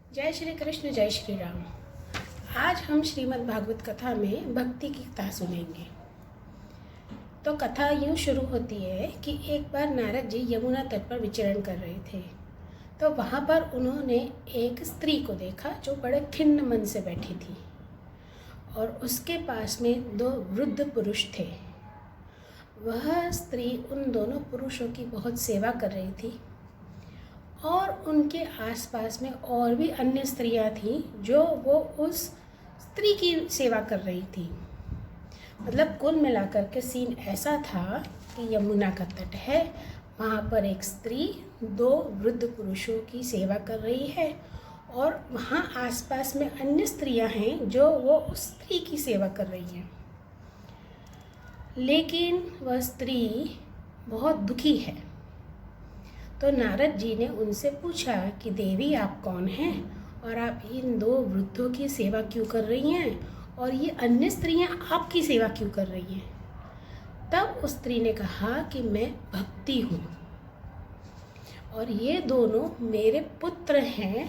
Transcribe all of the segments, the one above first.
जय श्री कृष्ण, जय श्री राम। आज हम श्रीमद् भागवत कथा में भक्ति की कथा सुनेंगे। तो कथा यूँ शुरू होती है कि एक बार नारद जी यमुना तट पर विचरण कर रहे थे। तो वहाँ पर उन्होंने एक स्त्री को देखा जो बड़े खिन्न मन से बैठी थी और उसके पास में दो वृद्ध पुरुष थे। वह स्त्री उन दोनों पुरुषों की बहुत सेवा कर रही थी और उनके आसपास में और भी अन्य स्त्रियां थीं जो वो उस स्त्री की सेवा कर रही थी। मतलब कुल मिलाकर के सीन ऐसा था कि यमुना का तट है, वहाँ पर एक स्त्री दो वृद्ध पुरुषों की सेवा कर रही है और वहाँ आसपास में अन्य स्त्रियां हैं जो वो उस स्त्री की सेवा कर रही हैं। लेकिन वह स्त्री बहुत दुखी है। तो नारद जी ने उनसे पूछा कि देवी, आप कौन हैं और आप इन दो वृद्धों की सेवा क्यों कर रही हैं और ये अन्य स्त्रियां आपकी सेवा क्यों कर रही हैं। तब उस स्त्री ने कहा कि मैं भक्ति हूँ और ये दोनों मेरे पुत्र हैं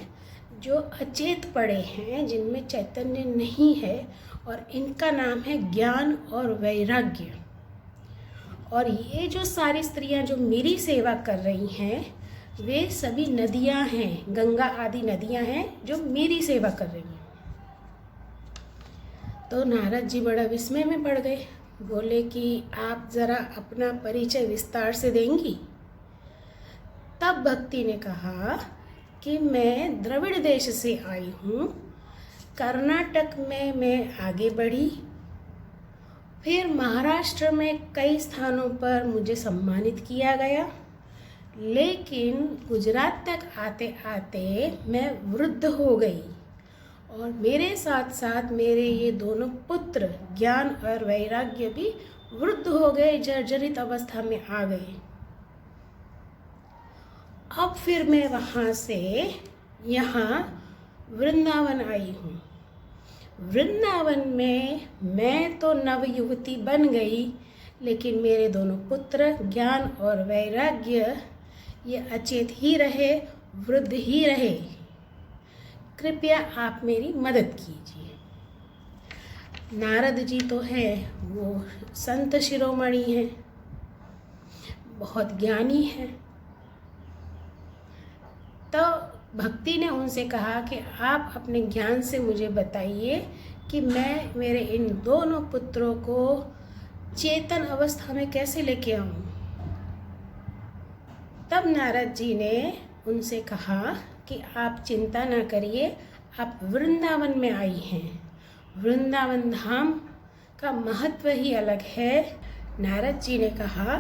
जो अचेत पड़े हैं, जिनमें चैतन्य नहीं है, और इनका नाम है ज्ञान और वैराग्य। और ये जो सारी स्त्रियां जो मेरी सेवा कर रही हैं वे सभी नदियां हैं, गंगा आदि नदियां हैं जो मेरी सेवा कर रही हैं। तो नारद जी बड़ा विस्मय में पड़ गए। बोले कि आप ज़रा अपना परिचय विस्तार से देंगी। तब भक्ति ने कहा कि मैं द्रविड़ देश से आई हूँ, कर्नाटक में मैं आगे बढ़ी, फिर महाराष्ट्र में कई स्थानों पर मुझे सम्मानित किया गया, लेकिन गुजरात तक आते आते मैं वृद्ध हो गई और मेरे साथ साथ मेरे ये दोनों पुत्र ज्ञान और वैराग्य भी वृद्ध हो गए, जर्जरित अवस्था में आ गए। अब फिर मैं वहाँ से यहाँ वृंदावन आई हूँ। वृंदावन में मैं तो नवयुवती बन गई, लेकिन मेरे दोनों पुत्र ज्ञान और वैराग्य ये अचेत ही रहे, वृद्ध ही रहे। कृपया आप मेरी मदद कीजिए। नारद जी तो हैं वो संत शिरोमणि हैं, बहुत ज्ञानी हैं। तो भक्ति ने उनसे कहा कि आप अपने ज्ञान से मुझे बताइए कि मैं मेरे इन दोनों पुत्रों को चेतन अवस्था में कैसे लेके आऊं। तब नारद जी ने उनसे कहा कि आप चिंता ना करिए, आप वृंदावन में आई हैं। वृंदावन धाम का महत्व ही अलग है। नारद जी ने कहा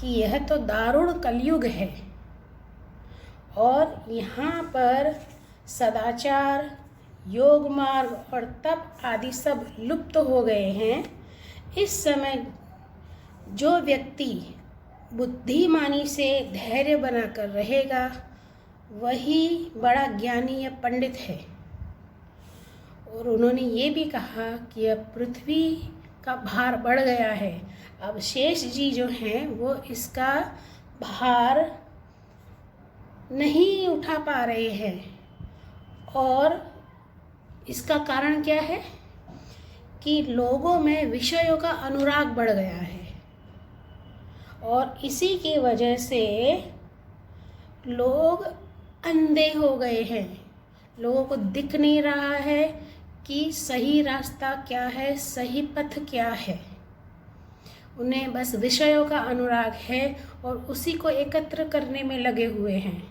कि यह तो दारुण कलयुग है और यहाँ पर सदाचार, योग मार्ग और तप आदि सब लुप्त हो गए हैं। इस समय जो व्यक्ति बुद्धिमानी से धैर्य बनाकर रहेगा वही बड़ा ज्ञानी या पंडित है। और उन्होंने ये भी कहा कि अब पृथ्वी का भार बढ़ गया है, अब शेष जी जो हैं वो इसका भार नहीं उठा पा रहे हैं। और इसका कारण क्या है कि लोगों में विषयों का अनुराग बढ़ गया है और इसी की वजह से लोग अंधे हो गए हैं। लोगों को दिख नहीं रहा है कि सही रास्ता क्या है, सही पथ क्या है। उन्हें बस विषयों का अनुराग है और उसी को एकत्र करने में लगे हुए हैं।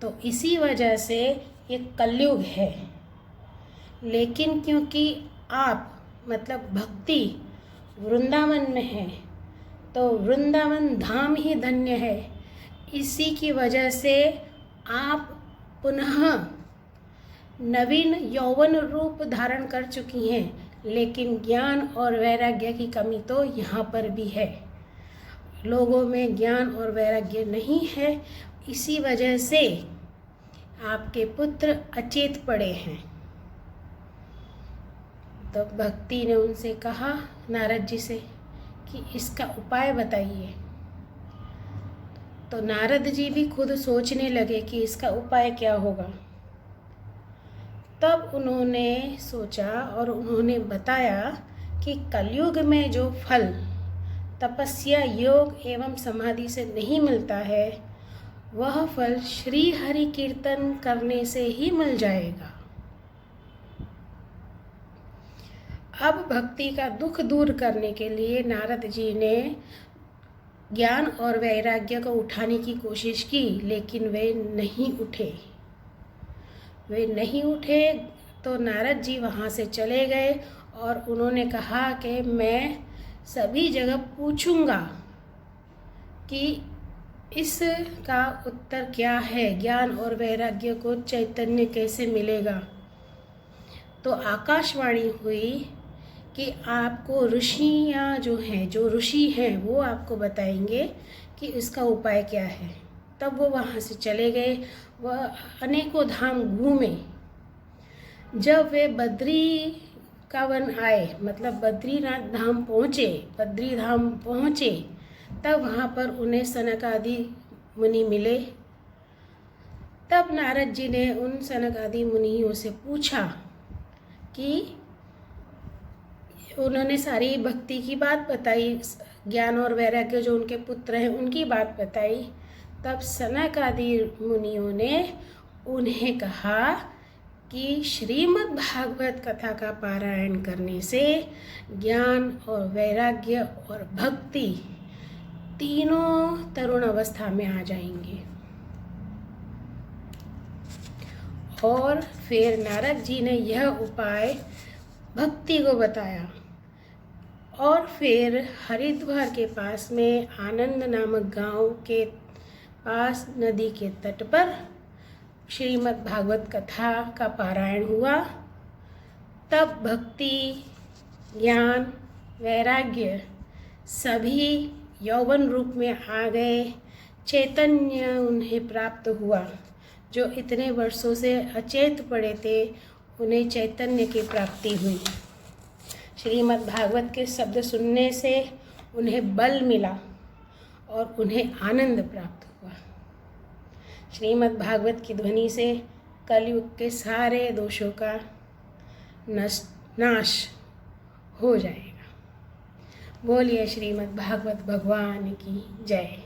तो इसी वजह से ये कलयुग है। लेकिन क्योंकि आप मतलब भक्ति वृंदावन में है तो वृंदावन धाम ही धन्य है। इसी की वजह से आप पुनः नवीन यौवन रूप धारण कर चुकी हैं, लेकिन ज्ञान और वैराग्य की कमी तो यहाँ पर भी है। लोगों में ज्ञान और वैराग्य नहीं है, इसी वजह से आपके पुत्र अचेत पड़े हैं। तो भक्ति ने उनसे कहा नारद जी से कि इसका उपाय बताइए। तो नारद जी भी खुद सोचने लगे कि इसका उपाय क्या होगा। तब उन्होंने सोचा और उन्होंने बताया कि कलयुग में जो फल तपस्या, योग एवं समाधि से नहीं मिलता है, वह फल श्री हरि कीर्तन करने से ही मिल जाएगा। अब भक्ति का दुख दूर करने के लिए नारद जी ने ज्ञान और वैराग्य को उठाने की कोशिश की, लेकिन वे नहीं उठे। तो नारद जी वहाँ से चले गए और उन्होंने कहा कि मैं सभी जगह पूछूंगा कि इसका उत्तर क्या है, ज्ञान और वैराग्य को चैतन्य कैसे मिलेगा। तो आकाशवाणी हुई कि आपको ऋषियाँ जो ऋषि हैं वो आपको बताएंगे कि इसका उपाय क्या है। तब वो वहाँ से चले गए। वह अनेकों धाम घूमे। जब वे बद्री का वन आए, मतलब बद्री धाम पहुँचे, तब वहाँ पर उन्हें सनक आदि मुनि मिले। तब नारद जी ने उन सनक आदि मुनियों से पूछा कि उन्होंने सारी भक्ति की बात बताई, ज्ञान और वैराग्य जो उनके पुत्र हैं उनकी बात बताई। तब सनक आदि मुनियों ने उन्हें कहा कि श्रीमद् भागवत कथा का पारायण करने से ज्ञान और वैराग्य और भक्ति तीनों तरुण अवस्था में आ जाएंगे। और फिर नारद जी ने यह उपाय भक्ति को बताया। और फिर हरिद्वार के पास में आनंद नामक गांव के पास नदी के तट पर श्रीमद् भागवत कथा का पारायण हुआ। तब भक्ति, ज्ञान, वैराग्य सभी यौवन रूप में आ गए। चैतन्य उन्हें प्राप्त हुआ। जो इतने वर्षों से अचेत पड़े थे, उन्हें चैतन्य की प्राप्ति हुई। श्रीमद् भागवत के शब्द सुनने से उन्हें बल मिला और उन्हें आनंद प्राप्त हुआ। श्रीमद् भागवत की ध्वनि से कलयुग के सारे दोषों का नाश हो जाएगा। बोलिए श्रीमद् भागवत भगवान की जय।